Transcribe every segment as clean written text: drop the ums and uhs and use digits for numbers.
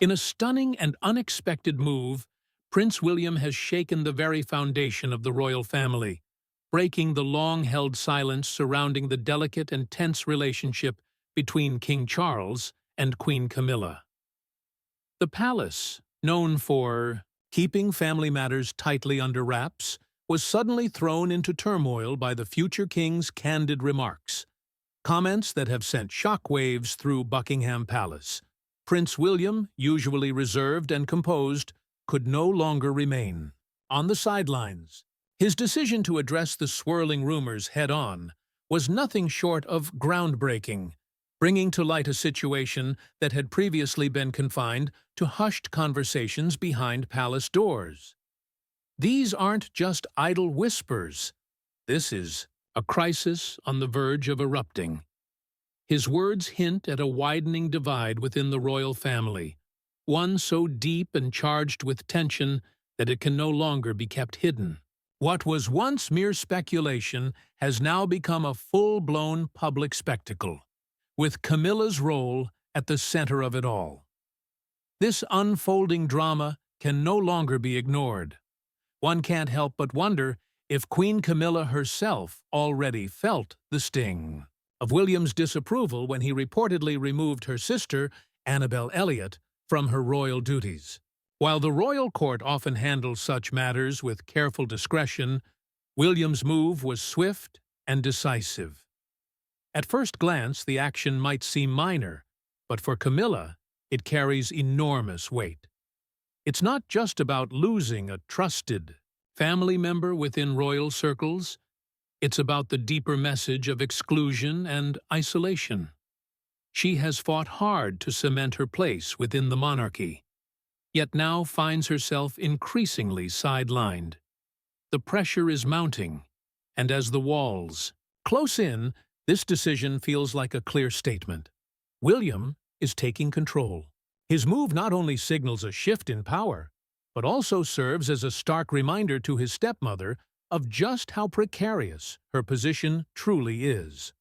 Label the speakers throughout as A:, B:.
A: In a stunning and unexpected move, Prince William has shaken the very foundation of the royal family, breaking the long-held silence surrounding the delicate and tense relationship between King Charles and Queen Camilla. The palace, known for keeping family matters tightly under wraps, was suddenly thrown into turmoil by the future king's candid remarks, comments that have sent shockwaves through Buckingham Palace. Prince William, usually reserved and composed, could no longer remain on the sidelines. His decision to address the swirling rumors head-on was nothing short of groundbreaking, bringing to light a situation that had previously been confined to hushed conversations behind palace doors. These aren't just idle whispers. This is a crisis on the verge of erupting. His words hint at a widening divide within the royal family, one so deep and charged with tension that it can no longer be kept hidden. What was once mere speculation has now become a full-blown public spectacle, with Camilla's role at the center of it all. This unfolding drama can no longer be ignored. One can't help but wonder if Queen Camilla herself already felt the sting of William's disapproval when he reportedly removed her sister, Annabel Elliot, from her royal duties. While the royal court often handles such matters with careful discretion, William's move was swift and decisive. At first glance, the action might seem minor, but for Camilla, it carries enormous weight. It's not just about losing a trusted family member within royal circles. It's about the deeper message of exclusion and isolation. She has fought hard to cement her place within the monarchy, yet now finds herself increasingly sidelined. The pressure is mounting, and as the walls close in, this decision feels like a clear statement. William is taking control. His move not only signals a shift in power, but also serves as a stark reminder to his stepmother of just how precarious her position truly is.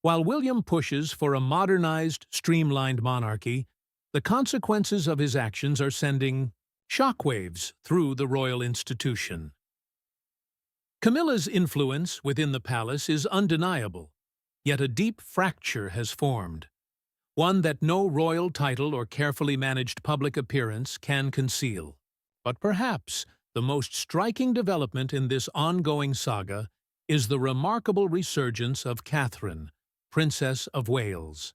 A: While William pushes for a modernized, streamlined monarchy, the consequences of his actions are sending shockwaves through the royal institution. Camilla's influence within the palace is undeniable, yet a deep fracture has formed, one that no royal title or carefully managed public appearance can conceal. But perhaps the most striking development in this ongoing saga is the remarkable resurgence of Catherine, Princess of Wales.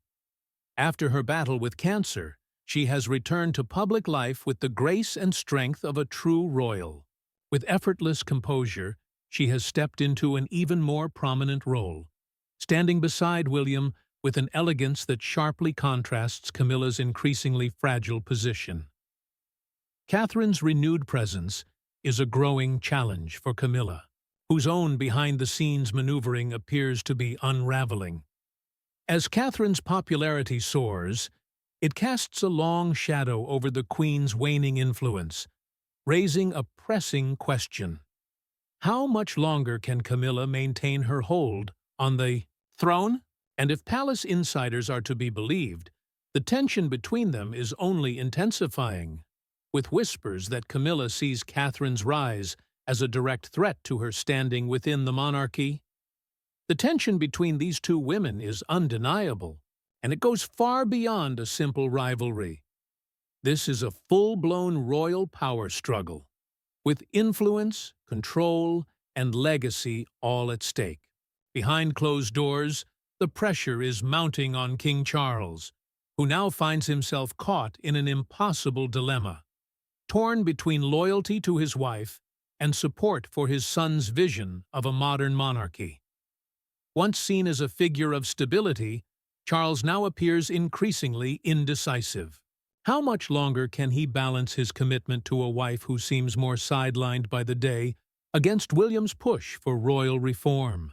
A: After her battle with cancer, she has returned to public life with the grace and strength of a true royal. With effortless composure, she has stepped into an even more prominent role, standing beside William with an elegance that sharply contrasts Camilla's increasingly fragile position. Catherine's renewed presence is a growing challenge for Camilla, whose own behind-the-scenes maneuvering appears to be unraveling. As Catherine's popularity soars, it casts a long shadow over the Queen's waning influence, raising a pressing question. How much longer can Camilla maintain her hold on the throne? And if palace insiders are to be believed, the tension between them is only intensifying, with whispers that Camilla sees Catherine's rise as a direct threat to her standing within the monarchy. The tension between these two women is undeniable, and it goes far beyond a simple rivalry. This is a full-blown royal power struggle, with influence, control, and legacy all at stake. Behind closed doors, the pressure is mounting on King Charles, who now finds himself caught in an impossible dilemma, torn between loyalty to his wife and support for his son's vision of a modern monarchy. Once seen as a figure of stability, Charles now appears increasingly indecisive. How much longer can he balance his commitment to a wife who seems more sidelined by the day against William's push for royal reform?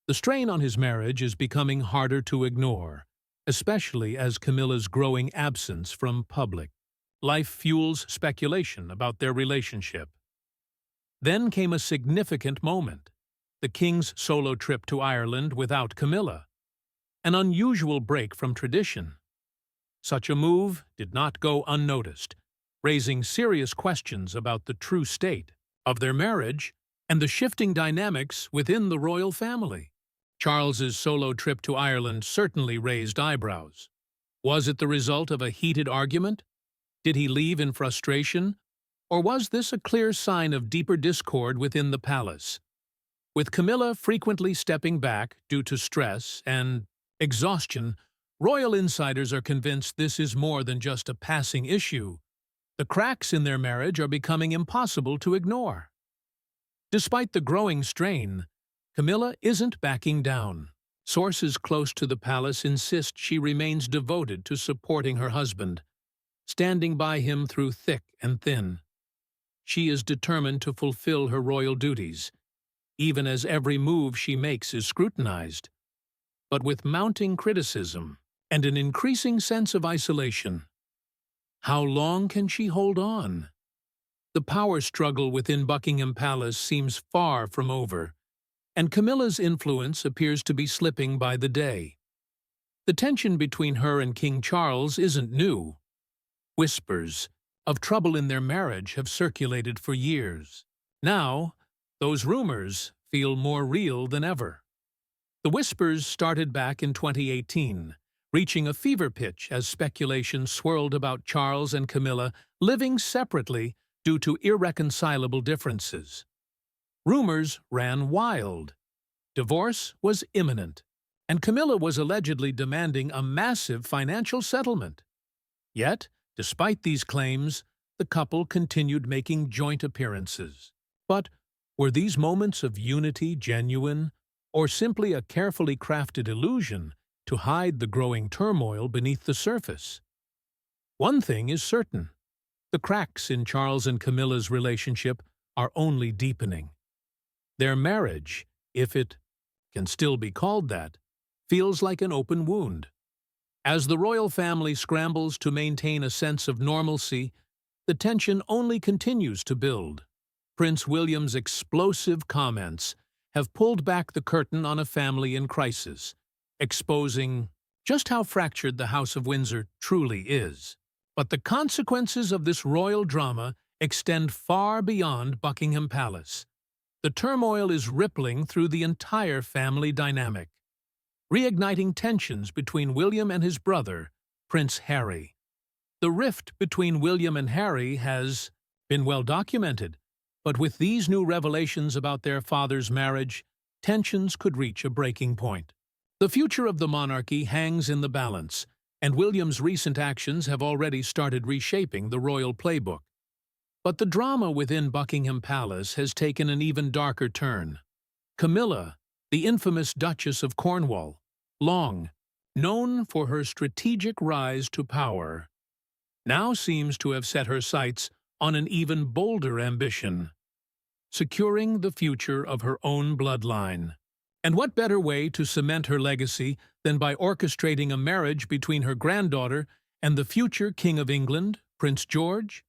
A: The strain on his marriage is becoming harder to ignore, especially as Camilla's growing absence from public life fuels speculation about their relationship. Then came a significant moment, the king's solo trip to Ireland without Camilla, an unusual break from tradition. Such a move did not go unnoticed, raising serious questions about the true state of their marriage and the shifting dynamics within the royal family. Charles's solo trip to Ireland certainly raised eyebrows. Was it the result of a heated argument? Did he leave in frustration? Or was this a clear sign of deeper discord within the palace? With Camilla frequently stepping back due to stress and exhaustion, royal insiders are convinced this is more than just a passing issue. The cracks in their marriage are becoming impossible to ignore. Despite the growing strain, Camilla isn't backing down. Sources close to the palace insist she remains devoted to supporting her husband, standing by him through thick and thin. She is determined to fulfill her royal duties, even as every move she makes is scrutinized. But with mounting criticism and an increasing sense of isolation, how long can she hold on? The power struggle within Buckingham Palace seems far from over, and Camilla's influence appears to be slipping by the day. The tension between her and King Charles isn't new. Whispers of trouble in their marriage have circulated for years. Now, those rumors feel more real than ever. The whispers started back in 2018, reaching a fever pitch as speculation swirled about Charles and Camilla living separately due to irreconcilable differences. Rumors ran wild. Divorce was imminent, and Camilla was allegedly demanding a massive financial settlement. Yet, despite these claims, the couple continued making joint appearances. But were these moments of unity genuine, or simply a carefully crafted illusion to hide the growing turmoil beneath the surface? One thing is certain: the cracks in Charles and Camilla's relationship are only deepening. Their marriage, if it can still be called that, feels like an open wound. As the royal family scrambles to maintain a sense of normalcy, the tension only continues to build. Prince William's explosive comments have pulled back the curtain on a family in crisis, exposing just how fractured the House of Windsor truly is. But the consequences of this royal drama extend far beyond Buckingham Palace. The turmoil is rippling through the entire family dynamic, reigniting tensions between William and his brother, Prince Harry. The rift between William and Harry has been well documented, but with these new revelations about their father's marriage, tensions could reach a breaking point. The future of the monarchy hangs in the balance, and William's recent actions have already started reshaping the royal playbook. But the drama within Buckingham Palace has taken an even darker turn. Camilla, the infamous Duchess of Cornwall, long known for her strategic rise to power, now seems to have set her sights on an even bolder ambition: securing the future of her own bloodline. And what better way to cement her legacy than by orchestrating a marriage between her granddaughter and the future King of England, Prince George?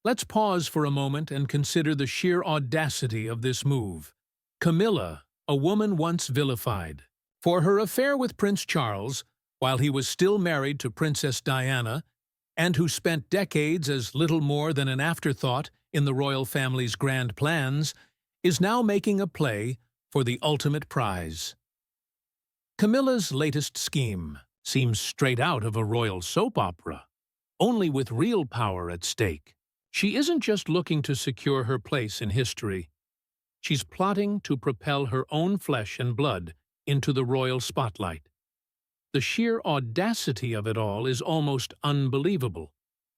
A: Let's pause for a moment and consider the sheer audacity of this move. Camilla, a woman once vilified for her affair with Prince Charles while he was still married to Princess Diana, and who spent decades as little more than an afterthought in the royal family's grand plans, is now making a play for the ultimate prize. Camilla's latest scheme seems straight out of a royal soap opera, only with real power at stake. She isn't just looking to secure her place in history. She's plotting to propel her own flesh and blood into the royal spotlight. The sheer audacity of it all is almost unbelievable.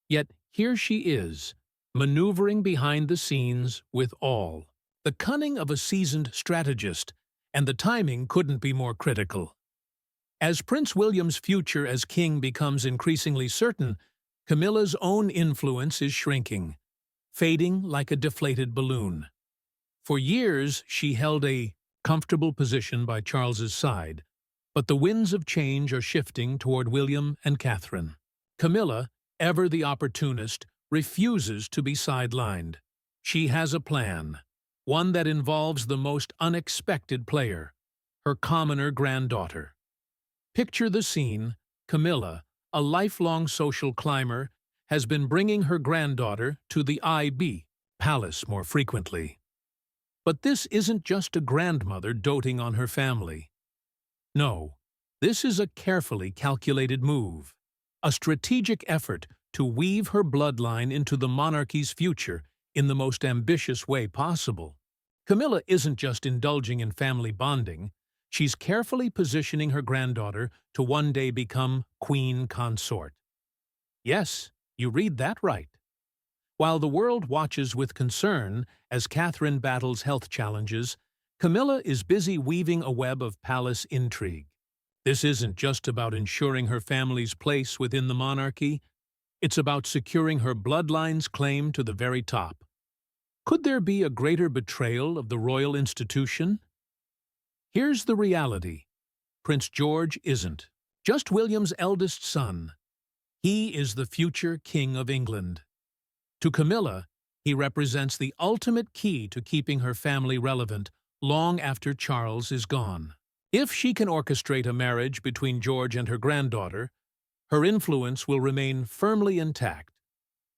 A: Yet here she is, maneuvering behind the scenes with all the cunning of a seasoned strategist, and the timing couldn't be more critical. As Prince William's future as king becomes increasingly certain, Camilla's own influence is shrinking, fading like a deflated balloon. For years, she held a comfortable position by Charles's side, but the winds of change are shifting toward William and Catherine. Camilla, ever the opportunist, refuses to be sidelined. She has a plan, one that involves the most unexpected player, her commoner granddaughter. Picture the scene: Camilla, a lifelong social climber, has been bringing her granddaughter to the IB palace more frequently. But this isn't just a grandmother doting on her family. No, this is a carefully calculated move, a strategic effort to weave her bloodline into the monarchy's future in the most ambitious way possible. Camilla isn't just indulging in family bonding, she's carefully positioning her granddaughter to one day become queen consort. Yes, you read that right. While the world watches with concern as Catherine battles health challenges, Camilla is busy weaving a web of palace intrigue. This isn't just about ensuring her family's place within the monarchy, it's about securing her bloodline's claim to the very top. Could there be a greater betrayal of the royal institution? Here's the reality. Prince George isn't just William's eldest son. He is the future King of England. To Camilla, he represents the ultimate key to keeping her family relevant long after Charles is gone. If she can orchestrate a marriage between George and her granddaughter, her influence will remain firmly intact,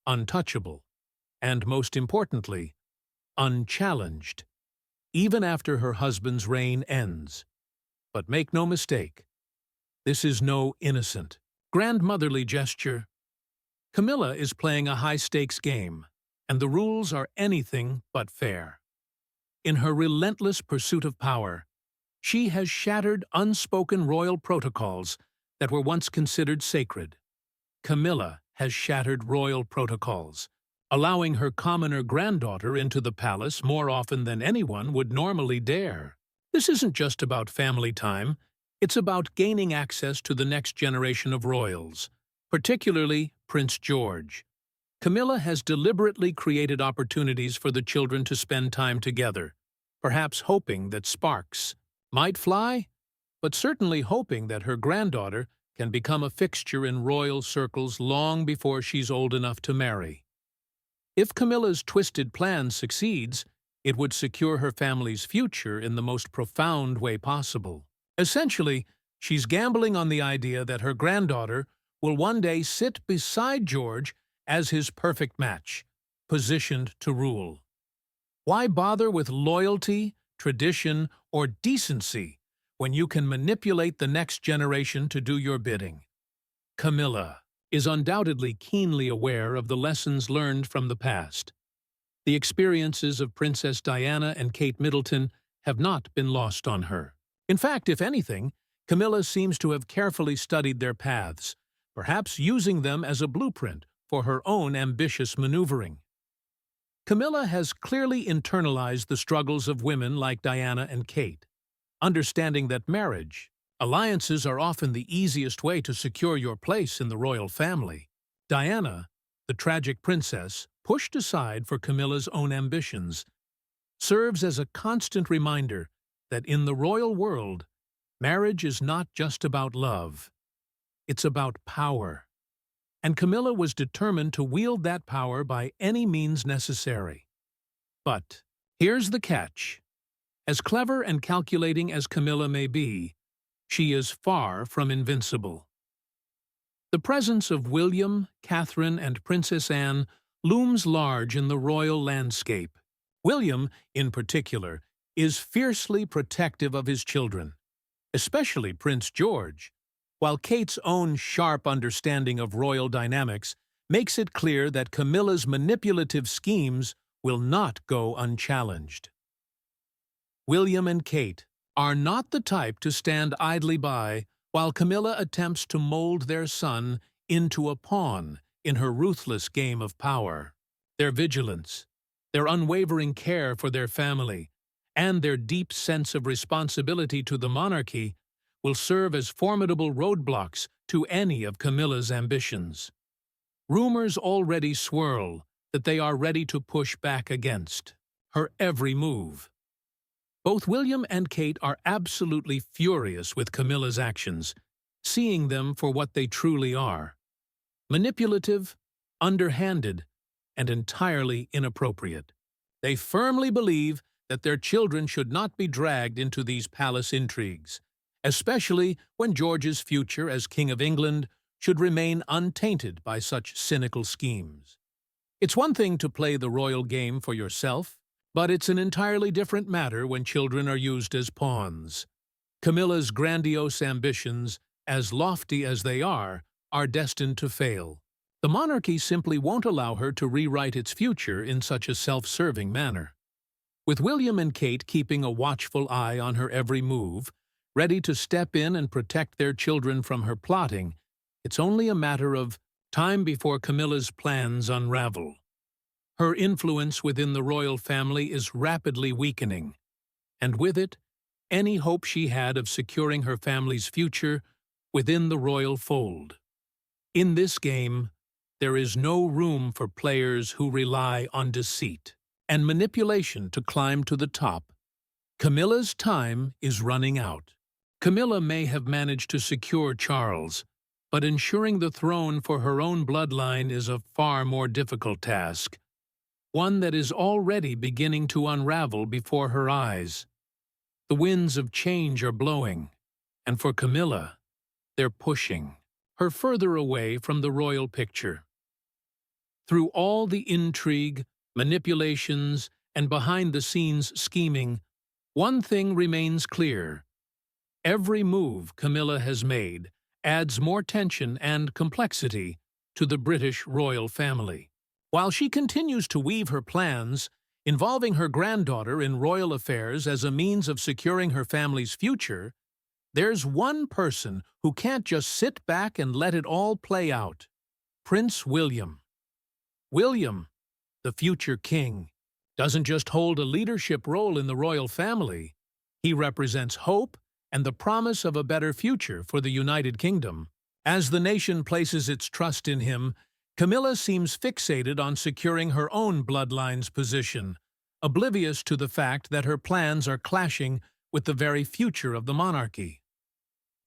A: untouchable, and most importantly, unchallenged, even after her husband's reign ends. But make no mistake, this is no innocent, grandmotherly gesture. Camilla is playing a high-stakes game, and the rules are anything but fair. In her relentless pursuit of power, she has shattered unspoken royal protocols that were once considered sacred. Camilla has shattered royal protocols, allowing her commoner granddaughter into the palace more often than anyone would normally dare. This isn't just about family time, it's about gaining access to the next generation of royals, particularly Prince George. Camilla has deliberately created opportunities for the children to spend time together, perhaps hoping that sparks might fly, but certainly hoping that her granddaughter can become a fixture in royal circles long before she's old enough to marry. If Camilla's twisted plan succeeds, it would secure her family's future in the most profound way possible. Essentially, she's gambling on the idea that her granddaughter will one day sit beside George as his perfect match, positioned to rule. Why bother with loyalty, tradition, or decency when you can manipulate the next generation to do your bidding? Camilla is undoubtedly keenly aware of the lessons learned from the past. The experiences of Princess Diana and Kate Middleton have not been lost on her. In fact, if anything, Camilla seems to have carefully studied their paths, perhaps using them as a blueprint for her own ambitious maneuvering. Camilla has clearly internalized the struggles of women like Diana and Kate, understanding that alliances are often the easiest way to secure your place in the royal family. Diana, the tragic princess, pushed aside for Camilla's own ambitions, serves as a constant reminder that in the royal world, marriage is not just about love, it's about power. And Camilla was determined to wield that power by any means necessary. But here's the catch. As clever and calculating as Camilla may be, she is far from invincible. The presence of William, Catherine, and Princess Anne looms large in the royal landscape. William, in particular, is fiercely protective of his children, especially Prince George, while Kate's own sharp understanding of royal dynamics makes it clear that Camilla's manipulative schemes will not go unchallenged. William and Kate are not the type to stand idly by while Camilla attempts to mold their son into a pawn in her ruthless game of power. Their vigilance, their unwavering care for their family, and their deep sense of responsibility to the monarchy will serve as formidable roadblocks to any of Camilla's ambitions. Rumors already swirl that they are ready to push back against her every move. Both William and Kate are absolutely furious with Camilla's actions, seeing them for what they truly are: manipulative, underhanded, and entirely inappropriate. They firmly believe that their children should not be dragged into these palace intrigues, especially when George's future as King of England should remain untainted by such cynical schemes. It's one thing to play the royal game for yourself, but it's an entirely different matter when children are used as pawns. Camilla's grandiose ambitions, as lofty as they are destined to fail. The monarchy simply won't allow her to rewrite its future in such a self-serving manner. With William and Kate keeping a watchful eye on her every move, ready to step in and protect their children from her plotting, it's only a matter of time before Camilla's plans unravel. Her influence within the royal family is rapidly weakening, and with it, any hope she had of securing her family's future within the royal fold. In this game, there is no room for players who rely on deceit and manipulation to climb to the top. Camilla's time is running out. Camilla may have managed to secure Charles, but ensuring the throne for her own bloodline is a far more difficult task, one that is already beginning to unravel before her eyes. The winds of change are blowing, and for Camilla, they're pushing her further away from the royal picture. Through all the intrigue, manipulations, and behind-the-scenes scheming, one thing remains clear. Every move Camilla has made adds more tension and complexity to the British royal family. While she continues to weave her plans, involving her granddaughter in royal affairs as a means of securing her family's future, there's one person who can't just sit back and let it all play out: Prince William. William, the future king, doesn't just hold a leadership role in the royal family. He represents hope and the promise of a better future for the United Kingdom. As the nation places its trust in him, Camilla seems fixated on securing her own bloodline's position, oblivious to the fact that her plans are clashing with the very future of the monarchy.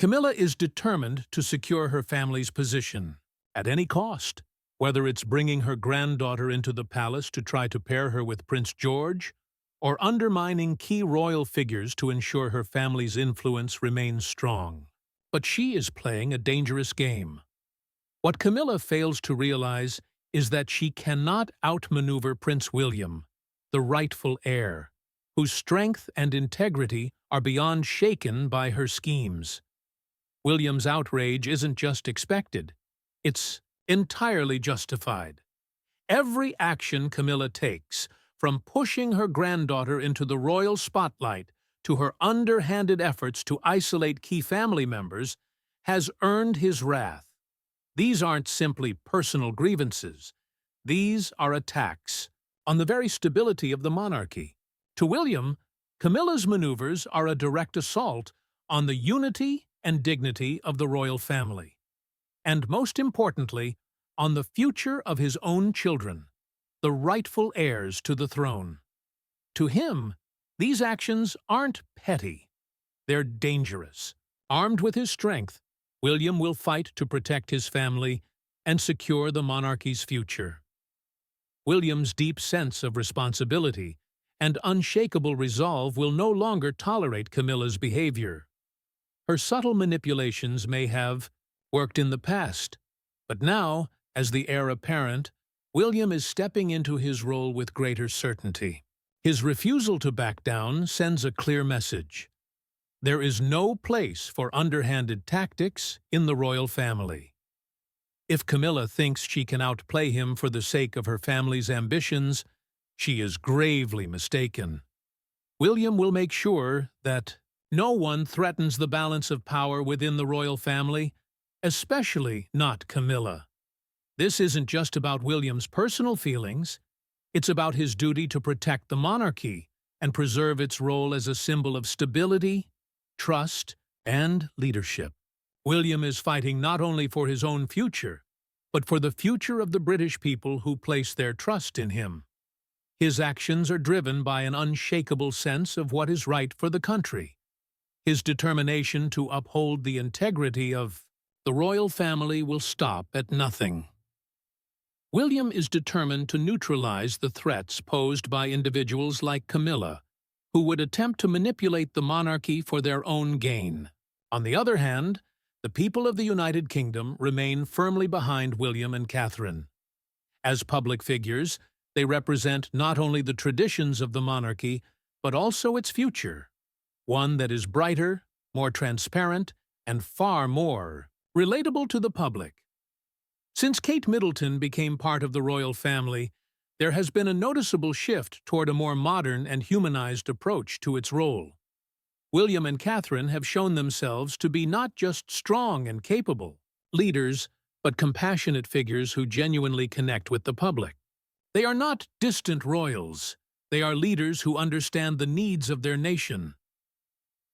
A: Camilla is determined to secure her family's position, at any cost, whether it's bringing her granddaughter into the palace to try to pair her with Prince George, or undermining key royal figures to ensure her family's influence remains strong. But she is playing a dangerous game. What Camilla fails to realize is that she cannot outmaneuver Prince William, the rightful heir, whose strength and integrity are beyond shaken by her schemes. William's outrage isn't just expected, it's entirely justified. Every action Camilla takes, from pushing her granddaughter into the royal spotlight to her underhanded efforts to isolate key family members, has earned his wrath. These aren't simply personal grievances. These are attacks on the very stability of the monarchy. To William, Camilla's maneuvers are a direct assault on the unity and dignity of the royal family, and most importantly, on the future of his own children, the rightful heirs to the throne. To him, these actions aren't petty. They're dangerous. Armed with his strength, William will fight to protect his family and secure the monarchy's future. William's deep sense of responsibility and unshakable resolve will no longer tolerate Camilla's behavior. Her subtle manipulations may have worked in the past, but now, as the heir apparent, William is stepping into his role with greater certainty. His refusal to back down sends a clear message. There is no place for underhanded tactics in the royal family. If Camilla thinks she can outplay him for the sake of her family's ambitions, she is gravely mistaken. William will make sure that no one threatens the balance of power within the royal family, especially not Camilla. This isn't just about William's personal feelings, it's about his duty to protect the monarchy and preserve its role as a symbol of stability, trust, and leadership. William is fighting not only for his own future, but for the future of the British people who place their trust in him. His actions are driven by an unshakable sense of what is right for the country. His determination to uphold the integrity of the royal family will stop at nothing. William is determined to neutralize the threats posed by individuals like Camilla, who would attempt to manipulate the monarchy for their own gain. On the other hand, The people of the United Kingdom remain firmly behind William and Catherine. As public figures, they represent not only the traditions of the monarchy, but also its future, one that is brighter, more transparent, and far more relatable to the public. Since Kate Middleton became part of the royal family, there has been a noticeable shift toward a more modern and humanized approach to its role. William and Catherine have shown themselves to be not just strong and capable leaders, but compassionate figures who genuinely connect with the public. They are not distant royals. They are leaders who understand the needs of their nation.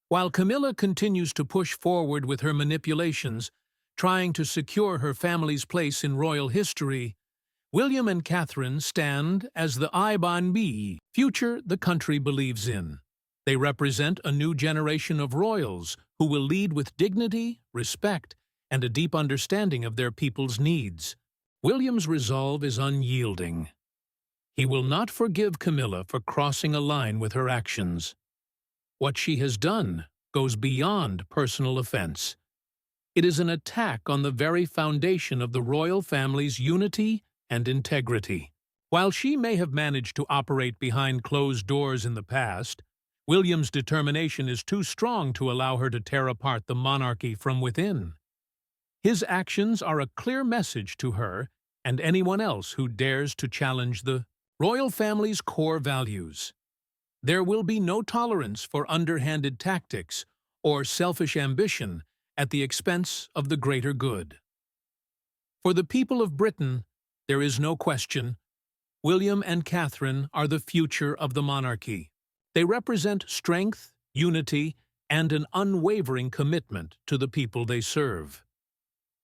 A: While Camilla continues to push forward with her manipulations, trying to secure her family's place in royal history, William and Catherine stand as the I-Ban-B future the country believes in. They represent a new generation of royals who will lead with dignity, respect, and a deep understanding of their people's needs. William's resolve is unyielding. He will not forgive Camilla for crossing a line with her actions. What she has done goes beyond personal offense. It is an attack on the very foundation of the royal family's unity and integrity. While she may have managed to operate behind closed doors in the past, William's determination is too strong to allow her to tear apart the monarchy from within. His actions are a clear message to her and anyone else who dares to challenge the royal family's core values. There will be no tolerance for underhanded tactics or selfish ambition at the expense of the greater good. For the people of Britain, there is no question, William and Catherine are the future of the monarchy. They represent strength, unity, and an unwavering commitment to the people they serve.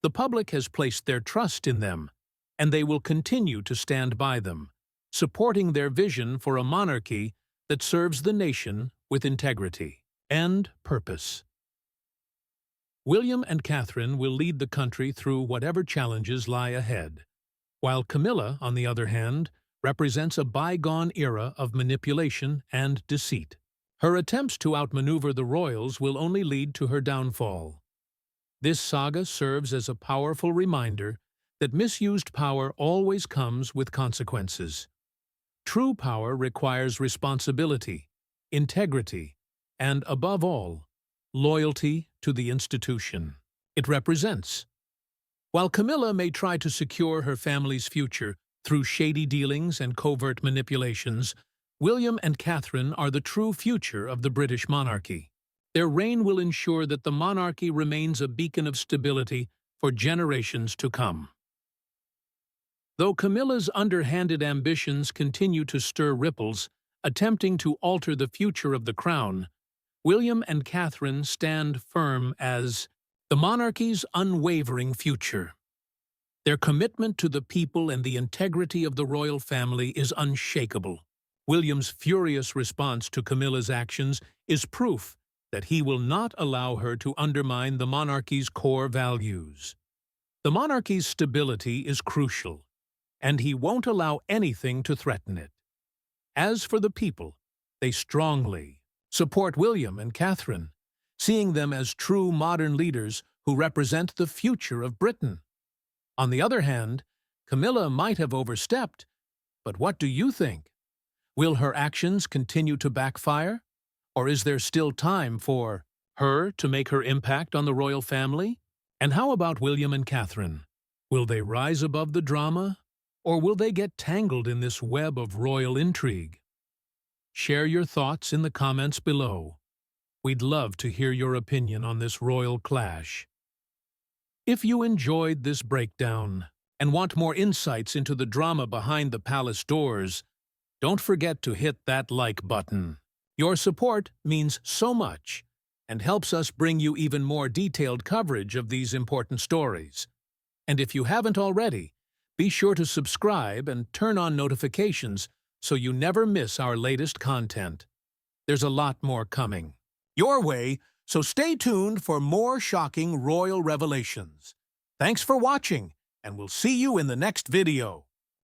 A: The public has placed their trust in them, and they will continue to stand by them, supporting their vision for a monarchy that serves the nation with integrity and purpose. William and Catherine will lead the country through whatever challenges lie ahead, while Camilla, on the other hand, represents a bygone era of manipulation and deceit. Her attempts to outmaneuver the royals will only lead to her downfall. This saga serves as a powerful reminder that misused power always comes with consequences. True power requires responsibility, integrity, and, above all, loyalty to the institution it represents. While Camilla may try to secure her family's future through shady dealings and covert manipulations, William and Catherine are the true future of the British monarchy. Their reign will ensure that the monarchy remains a beacon of stability for generations to come. Though Camilla's underhanded ambitions continue to stir ripples, attempting to alter the future of the crown, William and Catherine stand firm as the monarchy's unwavering future. Their commitment to the people and the integrity of the royal family is unshakable. William's furious response to Camilla's actions is proof that he will not allow her to undermine the monarchy's core values. The monarchy's stability is crucial, and he won't allow anything to threaten it. As for the people, they strongly support William and Catherine, seeing them as true modern leaders who represent the future of Britain. On the other hand, Camilla might have overstepped, but what do you think? Will her actions continue to backfire? Or is there still time for her to make her impact on the royal family? And how about William and Catherine? Will they rise above the drama? Or will they get tangled in this web of royal intrigue? Share your thoughts in the comments below. We'd love to hear your opinion on this royal clash. If you enjoyed this breakdown and want more insights into the drama behind the palace doors, don't forget to hit that like button. Your support means so much and helps us bring you even more detailed coverage of these important stories. And if you haven't already, be sure to subscribe and turn on notifications so you never miss our latest content. There's a lot more coming your way, so stay tuned for more shocking royal revelations. Thanks for watching, and we'll see you in the next video.